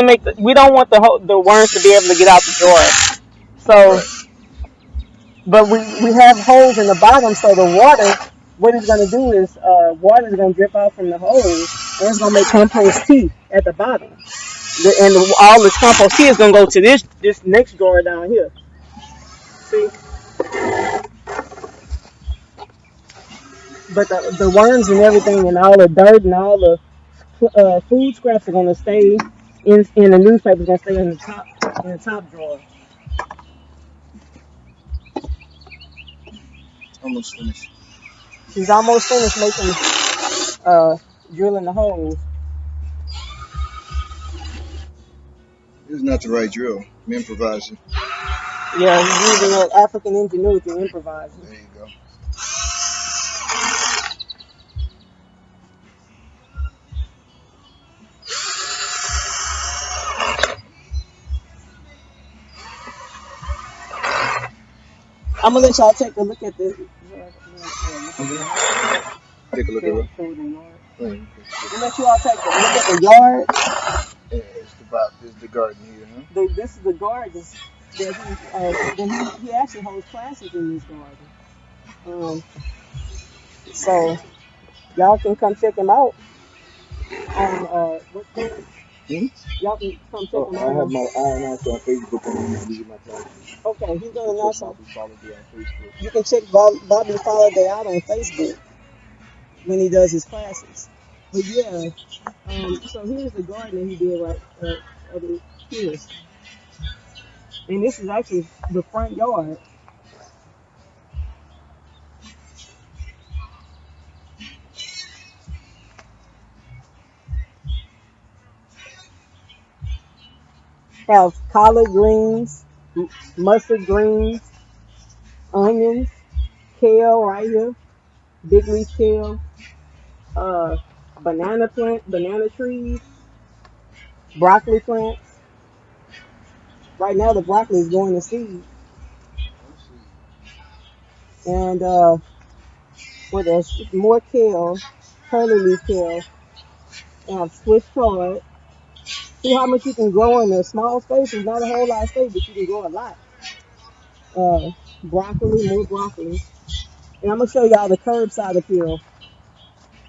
make we don't want the worms to be able to get out the drawer. So, Right. but we have holes in the bottom, so the water. What it's gonna do is water is gonna drip out from the holes, and it's gonna make compost tea at the bottom. And all this compost tea is gonna go to this next drawer down here. See, but the worms and everything and all the dirt and all the food scraps are gonna stay in the newspaper. Is gonna stay in the top drawer. Almost finished. She's almost finished making uh drilling the holes. This is not the right drill. I'm improvising. Yeah, he's using that African ingenuity improvising. There you go. I'm gonna let y'all take a look at this. Take a look at it. I'm gonna let you all take a look at the yard. Yeah, it's the garden here, huh? This is the garden that he actually holds classes in this garden. So y'all can come check him out on what page? Y'all can come check him out. I announced on Facebook and these are my classes. Okay, he's gonna announce on. Bobby Holiday on Facebook. You can check Bobby Holiday out on Facebook when he does his classes. But yeah, so here's the garden that he did right here, and this is actually the front yard. Have collard greens, mustard greens, onions, kale right here, big leaf kale, uh, banana trees, broccoli plants. Right now the broccoli is going to seed. And what else? More kale, curly leaf kale, and have Swiss chard. See how much you can grow in a small space? It's not a whole lot of space, but you can grow a lot. Broccoli, more broccoli. And I'm gonna show y'all the curbside appeal.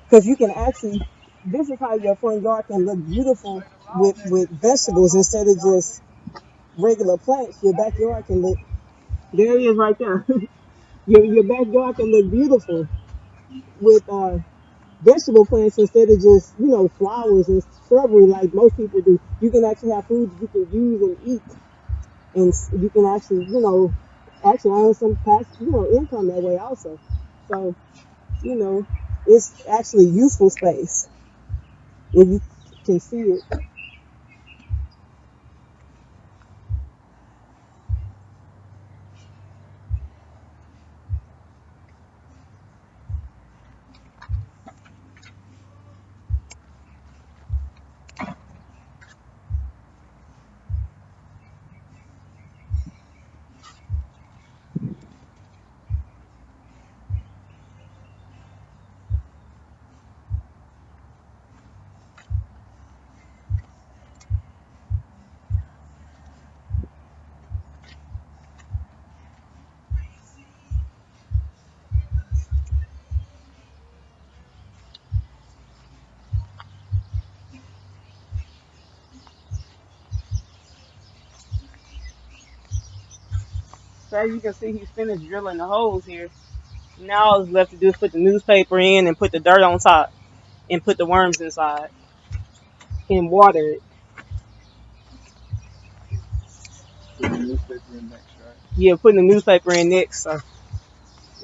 Because you can actually, this is how your front yard can look beautiful with vegetables instead of just regular plants. Your backyard can look, there it is right there. your backyard can look beautiful with vegetable plants instead of just, flowers and shrubbery like most people do. You can actually have food you can use and eat. And you can actually, actually earn some income that way also. So, it's actually useful space if you can see it. So as you can see, he's finished drilling the holes here. Now all that's left to do is put the newspaper in and put the dirt on top and put the worms inside and water it. Put the newspaper in next, right? Yeah, putting the newspaper in next. So,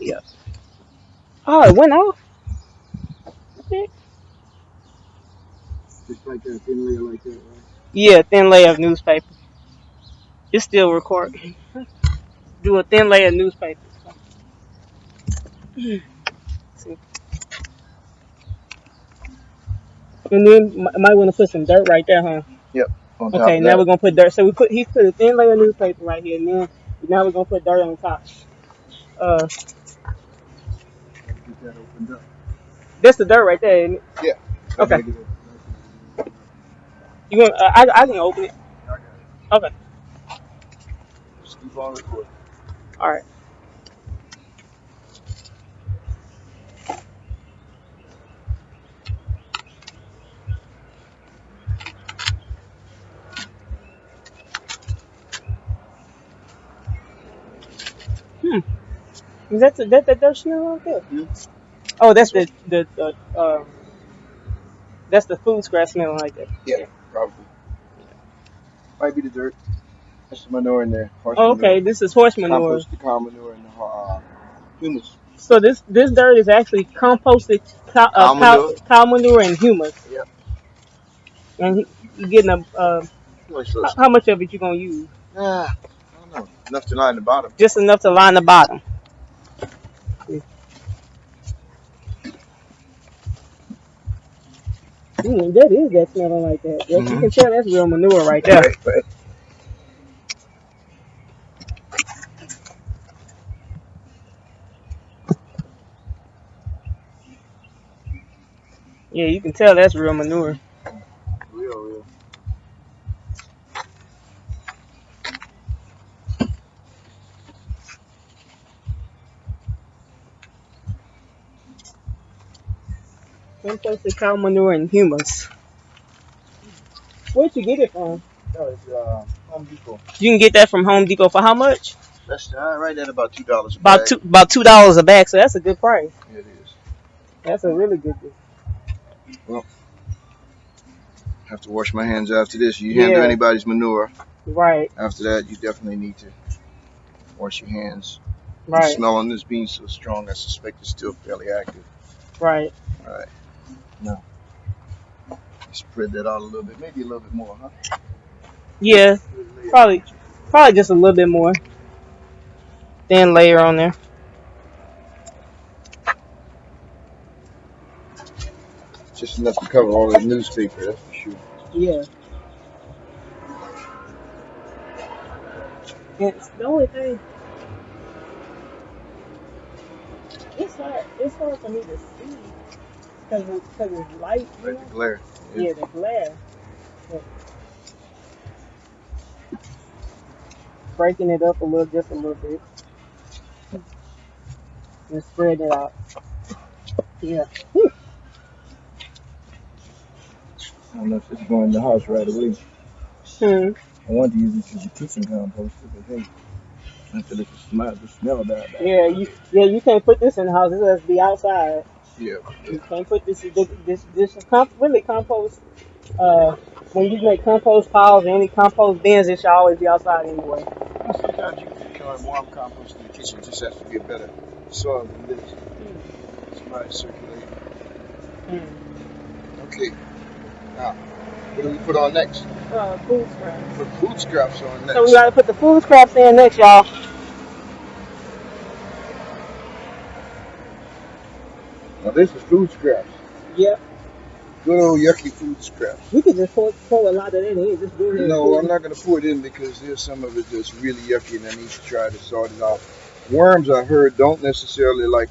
yeah. Oh, it went off. Okay. Just like that, thin layer like that, right? Yeah, thin layer of newspaper. It's still recording. Do a thin layer of newspaper. See. And then might want to put some dirt right there, huh? Yep. On top Okay, of now that. we're gonna put dirt. So he put a thin layer of newspaper right here, and then now we're gonna put dirt on top. Uh, Get that opened up. that's the dirt right there, isn't it? Yeah. Okay. You want? I can open it. I got it. Okay. Just keep on recording. All right. Hmm. Is that the dirt smell right there? Hmm? Oh, that's This one? that's the food scrap smelling like that. Yeah, Yeah. probably. Might be the dirt. That's the manure in there. Horse Oh, okay. manure. This is horse manure. Compost the cow manure and the humus. So this dirt is actually composted Cow manure? cow manure and humus, Yep. and you getting Nice little how stuff. much of it you gonna use? I don't know. Enough to line the bottom. Just enough to line the bottom. That is that smelling like that. That, you Mm-hmm. can tell that's real manure right there. Right. Yeah, you can tell that's real manure. Real. Composted cow manure and humus. Where'd you get it from? No, it's Home Depot. You can get that from Home Depot for how much? That's right at about $2 a bag. About $2 a bag. So that's a good price. Yeah, it is. That's a really good deal. Well, have to wash my hands after this. You Yeah. handle anybody's manure. Right. After that, you definitely need to wash your hands. The Right. smell on this being so strong, I suspect it's still fairly active. Right. All right. Now, spread that out a little bit, maybe a little bit more, huh? Yeah. Probably just a little bit more. Thin layer on there. Just enough to cover all the newspaper, that's for sure. Yeah. And the only thing, it's hard for me to see because it's light, you Like know? the glare. Yeah, the glare. But breaking it up just a little bit, and spreading it out. Yeah. I don't know if it's going in the house right away. Hmm. I wanted to use it as a kitchen composter, but hey, until it the smell died back. You can't put this in the house. It has to be outside. Yeah. You can't put this really compost. When you make compost piles or any compost bins, it should always be outside anyway. Sometimes you can warm compost in the kitchen. It just has to be a better soil than this. It's not circulating. Okay. Now, what do we put on next? Food scraps. Put food scraps on next. So we gotta put the food scraps in next, y'all. Now this is food scraps. Yep. Good old yucky food scraps. We could just pour a lot of that in. Just go ahead. No, I'm not going to pour it in because there's some of it that's really yucky and I need to try to sort it out. Worms, I heard, don't necessarily like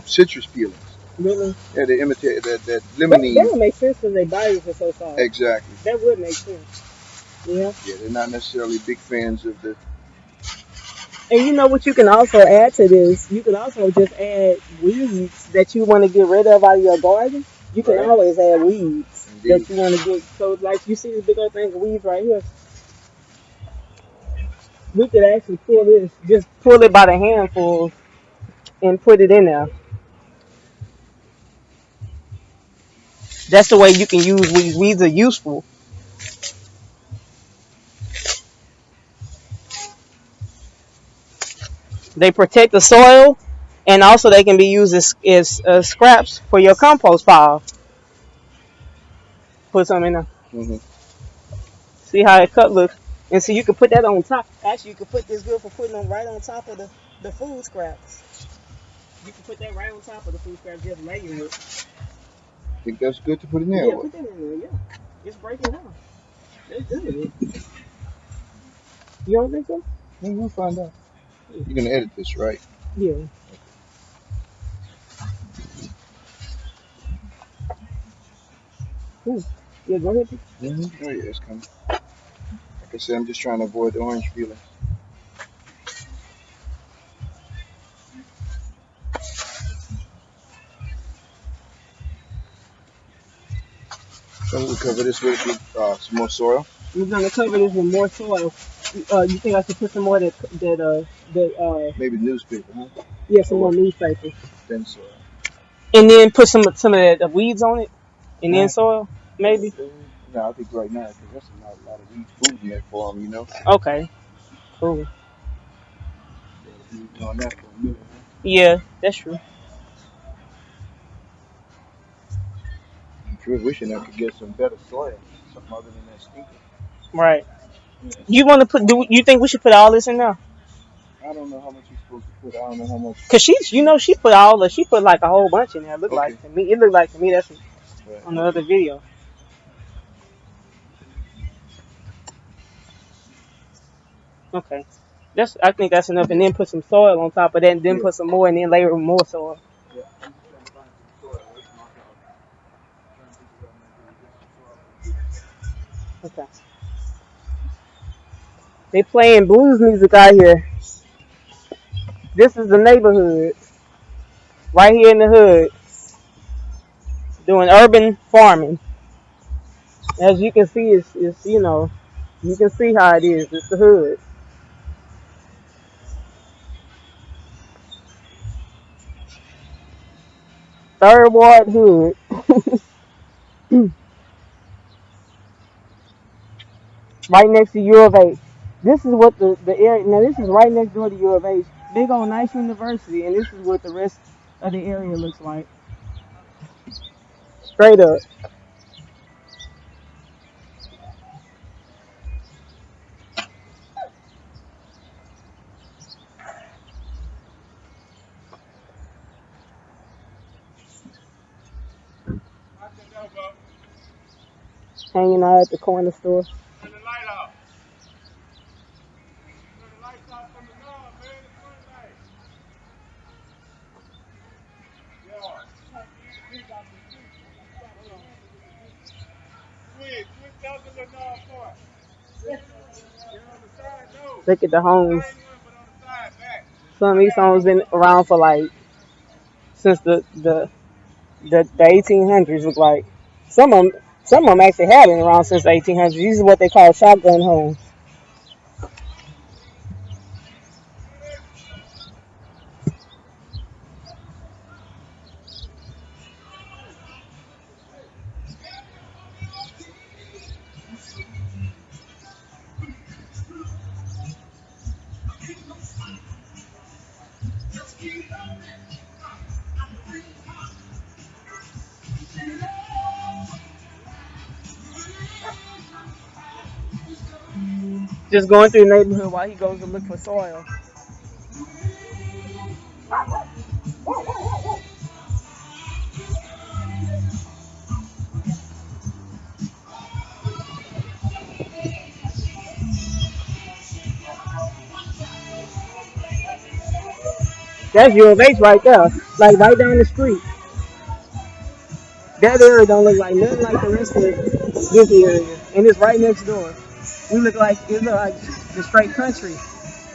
citrus peelings. Really? Yeah, they imitate that limonene. That would make sense because their bodies are so soft. Exactly. That would make sense. Yeah. Yeah, they're not necessarily big fans of the. And you know what you can also add to this? You can also just add weeds that you want to get rid of out of your garden. You can always add weeds that you want to get. So, like, you see this big old thing of weeds right here? We could actually just pull it by the handful and put it in there. That's the way you can use weeds. Weeds are useful. They protect the soil, and also they can be used as scraps for your compost pile. Put some in there. Mm-hmm. See how it cut looks. And so you can put that on top. Actually, you can put this good for putting them right on top of the food scraps. You can put that right on top of the food scraps, just layer it. Think that's good to put in there? Yeah, put that in there, yeah. It's breaking down. That's good. You don't think so? Yeah, we'll find out. You're going to edit this, right? Yeah. Ooh. Yeah, go ahead. Oh yeah, it's coming. Like I said, I'm just trying to avoid the orange peeling. So we'll cover this with some more soil. We're gonna cover this with more soil. You think I should put some more that Maybe newspaper, huh? yeah, some Or more what? newspaper, Thin soil. and then put some of the weeds on it, and then Huh? soil maybe. No, I think right now, because that's a lot of weed food in there for them, you know. Okay, cool. They'll be on that for a minute, huh? Yeah, that's true. I'm sure wishing I could get some better soil, something other than that stinker. Right. Yeah. You want to put? Do you think we should put all this in there? I don't know how much you're supposed to put. I don't know how much. Cause she put all the, she put like a whole bunch in there. Look Okay. like to me, it looked like to me that's Right. on the other video. Okay, I think that's enough, and Yeah. then put some soil on top of that, and then Yeah. put some more, and then layer with more soil. Yeah. I'm just trying to find some soil. Let's mark out. Trying to think of what I'm gonna do to get some soil. Okay. They playing blues music out here. This is the neighborhood right here in the hood, doing urban farming. As you can see, it's you can see how it is. It's the hood. Third Ward Hood, right next to U of H. This is what the area. Now this is right next door to U of H. Big old nice university, and this is what the rest of the area looks like. Straight up. Hanging out at the corner store. Turn the light off. Turn the lights off from the knob, man. The front light. Yeah. Switch out the little knob part. Get on the side, no. Look at the homes. Same one, but on the side, back. Some of these homes been around for like since the 1800s. Look like some of them actually have been around since the 1800s. These are what they call shotgun homes. Just going through the neighborhood while he goes to look for soil. That's U of H right there, like right down the street. That area don't look like nothing like the rest of this area, and it's right next door. It look like the straight country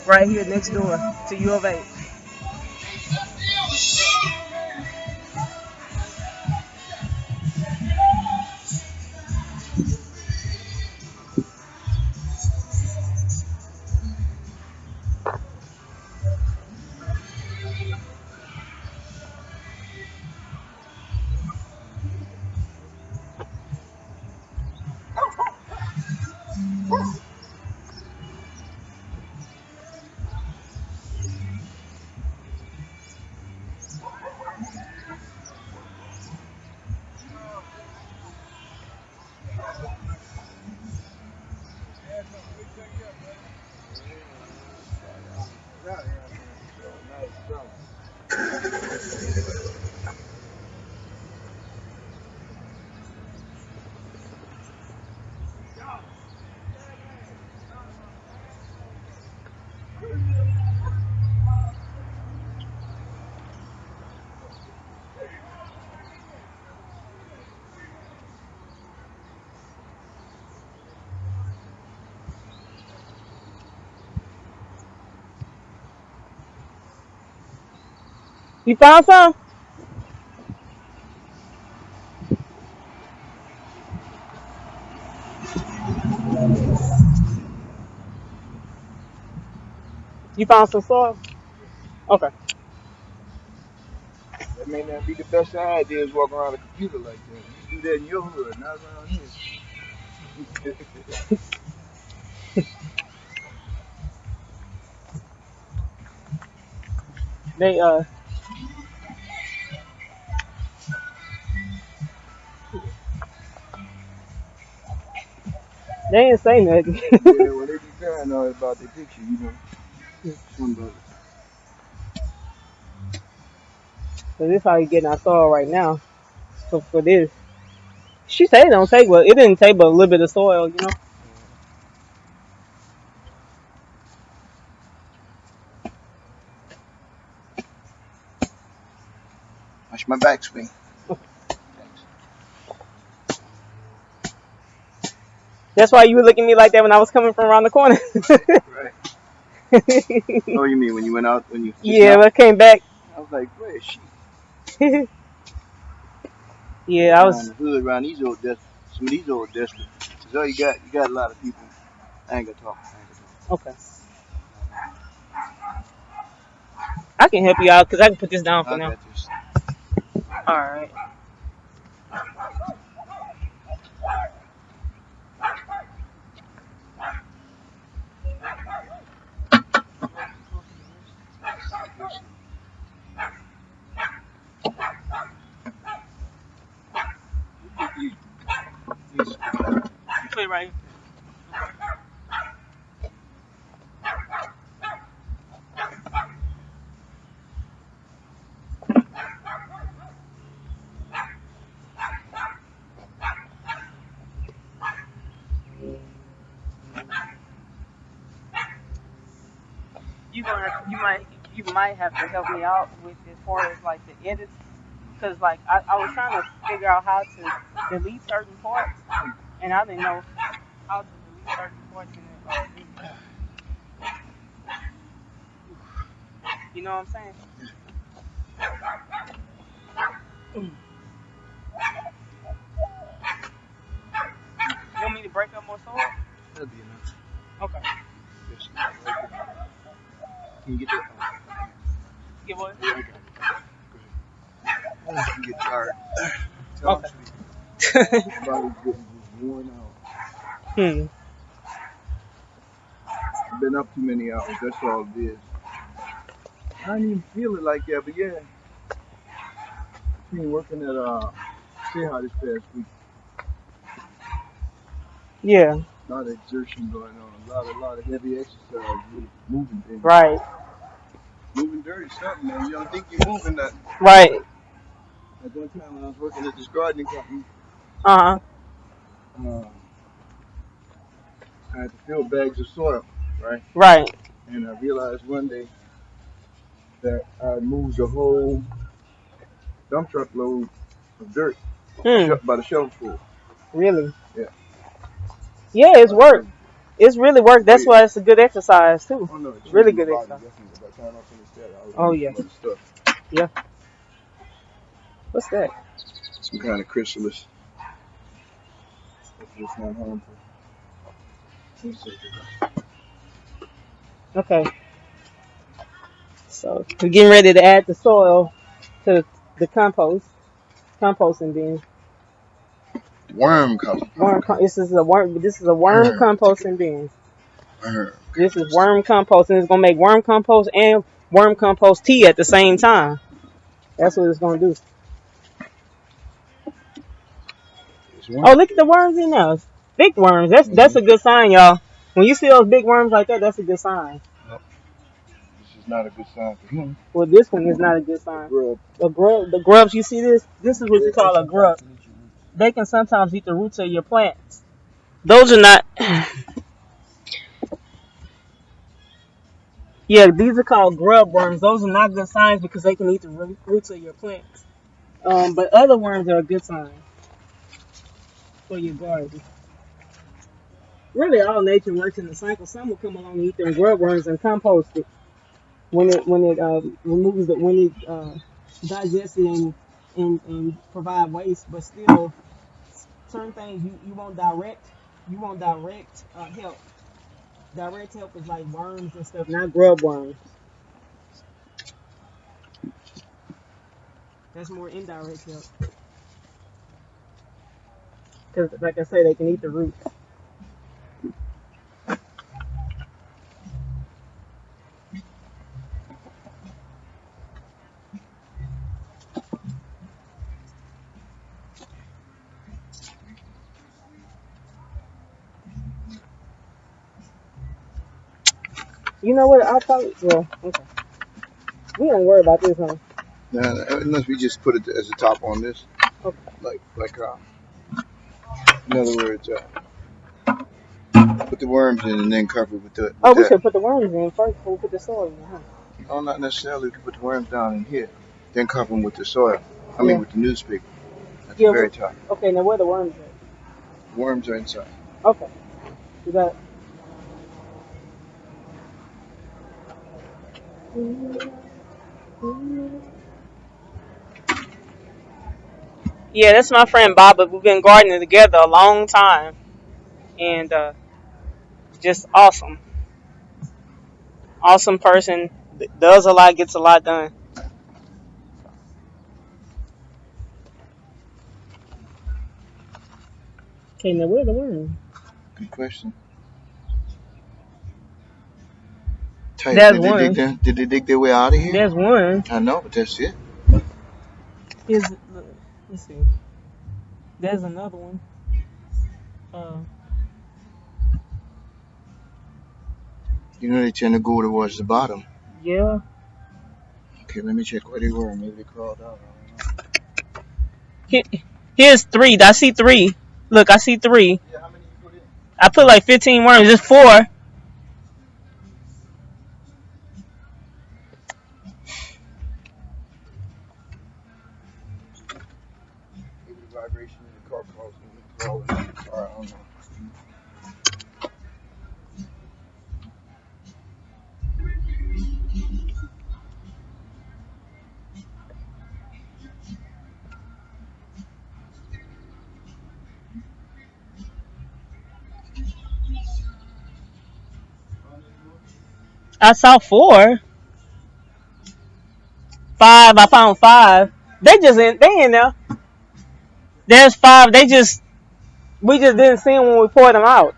right here next door to U of H. You found some? You found some soil? Okay. That may not be the best idea is walk around a computer like that. You do that in your hood, not around here. They they didn't say nothing. Yeah, well, they be paranoid about their picture, you know. Some brothers. So this how you getting our soil right now. So for this. She said it don't take but it didn't take but a little bit of soil, you know. Watch my backswing. Thanks. That's why you were looking at me like that when I was coming from around the corner. Right. Oh, you mean when you went out, when you fishing Yeah, out? when I came back. I was like, where is she? Yeah, I Walking around was the hood, around these old some of these old districts. Cause all you got a lot of people. I ain't gonna talk. I ain't gonna okay. I can help you out because I can put this down talk. for I now. got this. All right. Yes. You put it right here. You might have to help me out with as far as like the edits, because like I was trying to figure out how to delete certain parts, and I didn't know how to delete certain parts in the video. You know what I'm saying? You want me to break up more soil? That'll be enough. Okay. Yes. Right there. Can you get that? Get what? Yeah, I got it. Go ahead. You get tired. Tell Okay. my body's getting just worn out. Hmm. I've been up too many hours. That's all it is. I didn't even feel it like that, but yeah. Been working at Seahawks this past week. Yeah. A lot of exertion going on. A lot of heavy exercise. Really moving things. Right. Moving dirt is something, man. You don't think you're moving nothing. Right. At one time when I was working at this gardening company, Uh huh. uh, I had to fill bags of soil, right? Right. And I realized one day that I moved a whole dump truck load of dirt Hmm. by the shovel full. Really? Yeah. Yeah, it's By the work. shovel. It's really work. Oh That's yeah. why it's a good exercise too. Oh no, it changed Really my good body exercise. definitely. By the time I finished that, I was Oh doing yeah. some other stuff. Yeah. What's that? Some kind of chrysalis. Hopefully it's not harmful. Okay. So we're getting ready to add the soil to the composting bin. Worm color. This is a worm. This is a worm composting bin. Worm. This is worm compost, and it's gonna make worm compost and worm compost tea at the same time. That's what it's gonna do. Oh, look at the worms in there. Big worms. That's a good sign, y'all. When you see those big worms like that, that's a good sign. Nope. This is not a good sign for him. Well, this one is not a good A sign. grub. The grubs. You see this? This is what you call a grub. They can sometimes eat the roots of your plants. Those are not. Yeah, these are called grub worms. Those are not good signs because they can eat the roots of your plants. But other worms are a good sign for your garden. Really, all nature works in the cycle. Some will come along and eat them grub worms and compost it when it removes the when it digest it and provide waste, but still certain things you want direct. You want direct help. Direct help is like worms and stuff, not grub worms. That's more indirect help. Because, like I say, they can eat the roots. You know what? I thought. Well, okay. We don't worry about this, huh? Now, unless we just put it as a top on this, Okay. in other words, put the worms in and then cover it with Oh, we that. should put the worms in first before we put the soil in, huh? No, not necessarily. We can put the worms down in here, then cover them with the soil. I mean, Yeah. with the newspaper at the Yeah. very top. Okay. Now where the worms at? Worms are inside. Okay. You got. Yeah, that's my friend Baba. We've been gardening together a long time, and just awesome, awesome person. Does a lot, gets a lot done. Okay, now where the worm? Good question. Type, That's one. did they dig their way out of here? There's one. I know, but that's it. Is let's see. There's another one. Uh, You know they tend to go towards the bottom. yeah. Okay, let me check where they were. Maybe they crawled out. Here's three. I see three. Look, I see three. Yeah, how many you put in? I put like 15 worms. Just four. Maybe the vibration in the car caused them to crawl into the car. I don't know. I saw four. Five. I found five. They just in. They in there. There's five. We just didn't see them when we poured them out.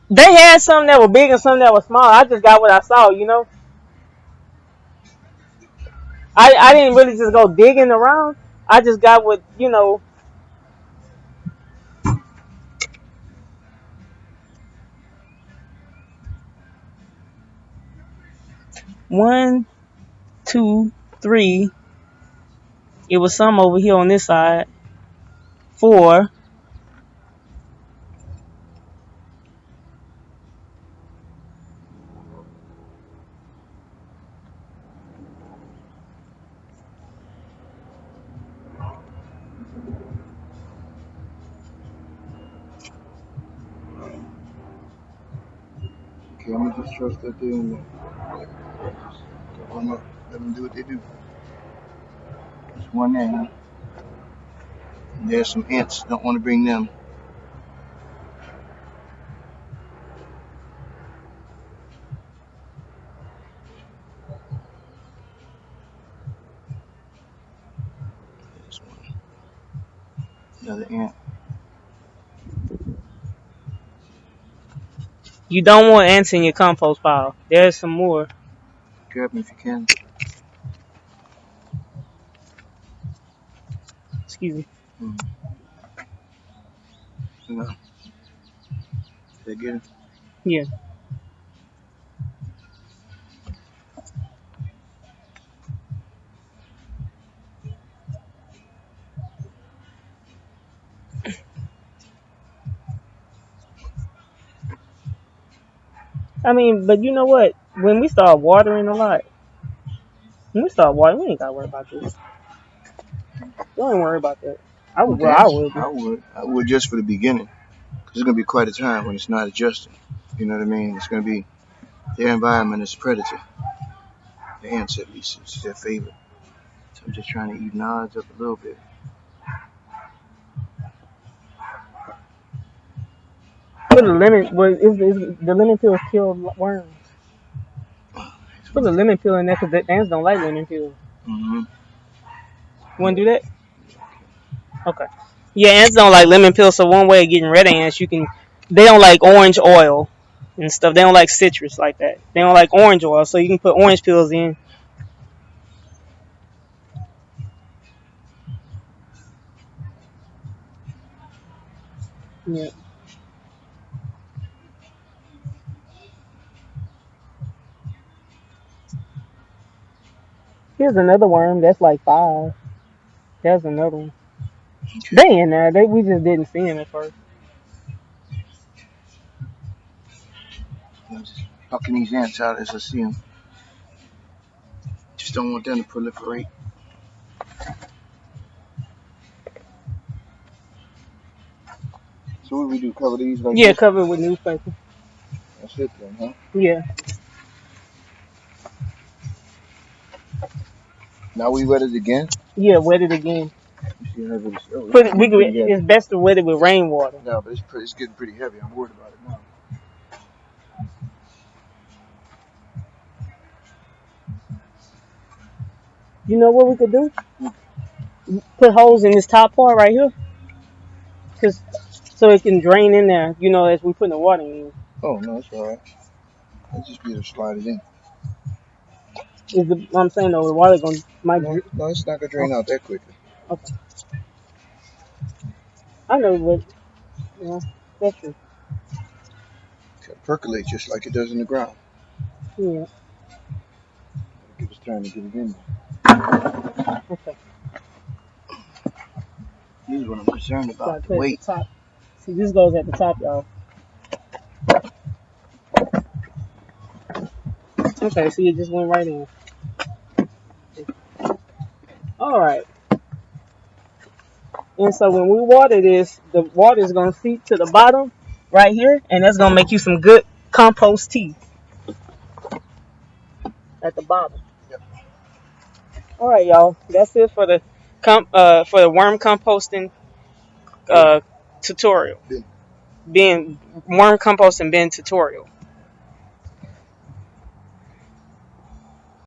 They had some that were big and some that were small. I just got what I saw, you know. I didn't really just go digging around. I just got what, you know. One, two, three. It was some over here on this side. Four. Okay, I'm gonna just trust that they're in there. I'm gonna let them do what they do. There's one there. And there's some ants. Don't want to bring them. There's one. Another ant. You don't want ants in your compost pile. There's some more. Grab them if you can. Excuse me. No. Did I get it? Yeah. I mean, but you know what? When we start watering a lot, we ain't gotta worry about this. Don't even worry about that. I would. Well, I would just for the beginning. Because it's going to be quite a time when it's not adjusting. You know what I mean? It's going to be, their environment is predator. The ants, at least, it's their favorite. So I'm just trying to even odds up a little bit. Put a lemon. Well, is the lemon pills kill worms? Put a lemon pill in there because the ants don't like lemon pills. Mm-hmm. You want to do that? Okay. Yeah, ants don't like lemon pills. So one way of getting rid of ants, they don't like orange oil and stuff. They don't like citrus like that. They don't like orange oil, so you can put orange pills in. Yeah. Here's another worm that's like 5. There's another one. They in there. We just didn't see him at first. I'm just plucking these ants out as I see them. Just don't want them to proliferate. So what we do? Cover these like this? Cover it with newspaper. That's it then, huh? Yeah. Now we wet it again? Yeah, wet it again. Oh, It's best to wet it with rainwater. No, but it's getting pretty heavy. I'm worried about it now. You know what we could do? Put holes in this top part right here, so it can drain in there. As we put the water in. Oh no, it's all right. Let's just be able to slide it in. I'm saying though, the water might. No, it's not gonna drain out that quickly. Okay. I know, but that's true. It'll percolate just like it does in the ground. Yeah. Give us time to get it in there. Okay. This is what I'm concerned about. The weight. Top. See, this goes at the top, y'all. Okay, see, it just went right in. All right. And so when we water this, the water is going to seep to the bottom right here, and that's going to make you some good compost tea at the bottom. Yep. All right, y'all. That's it for the worm composting tutorial. Worm composting bin tutorial.